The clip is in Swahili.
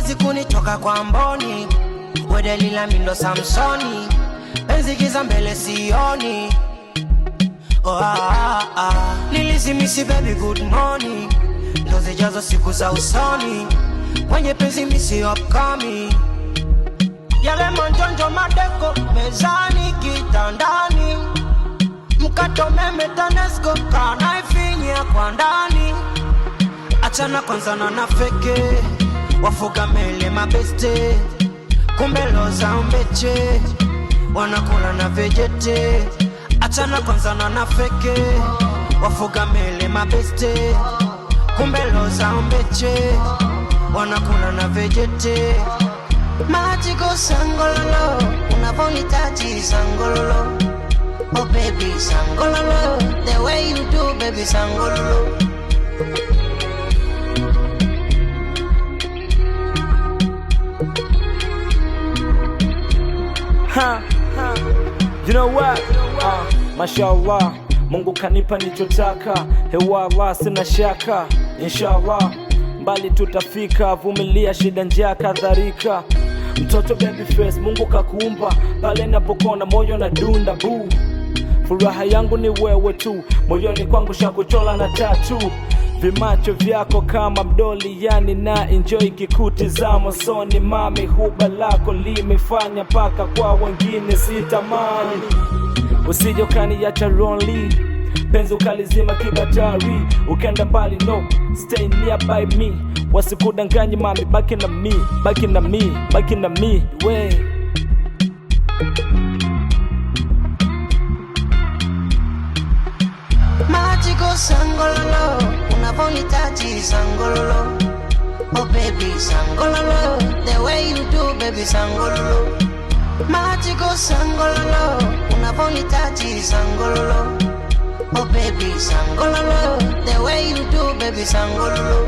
Huwezi kunitoka kwa mboni, wewe Delila mindo Samsoni, penzi giza mbele sioni. Nilizimisi baby good morning, ndo zijazo siku za usoni, kwenye penzi misi upcoming. Yale manjonjo madeko mezani kitandani, mkato meme tanesco kana ifinya kwa ndani. Achana kwanza na feke, wafuga mele mabeste, kumbe loza umbeche, wanakula na vegete. Achana kwanza na feke, wafuga mele mabeste, kumbe loza umbeche, wanakula na vegete. Magico sangololo, unaponitaji sangololo. Oh baby sangololo, the way you do baby sangololo. You know what? Mashallah, Mungu kanipa nichotaka. Hewala sina shaka, inshallah mbali tutafika. Vumilia shida njia kadhalika. Mtoto baby face Mungu kakuumba, pale napokona moyo na dunda boo. Furaha yangu ni wewe tu, moyoni kwangu shakuchola na tattoo. Vimacho vyako kama mdoli, yani na enjoy kikutizama soni. Mami huba lako limefanya paka kwa wengine sitamani. Usije ukaniacha lonely, penzi ukalizima kibatari. Ukenda mbali no, stay nearby me. Wasikudanganye mami, baki na me, baki na me, baki na me, we. Magico sangololo, unaponitaji sangololo. Oh baby sangololo, the way you do baby sangololo. Magico sangololo, unaponitaji sangololo. Oh baby sangololo, the way you do baby sangololo.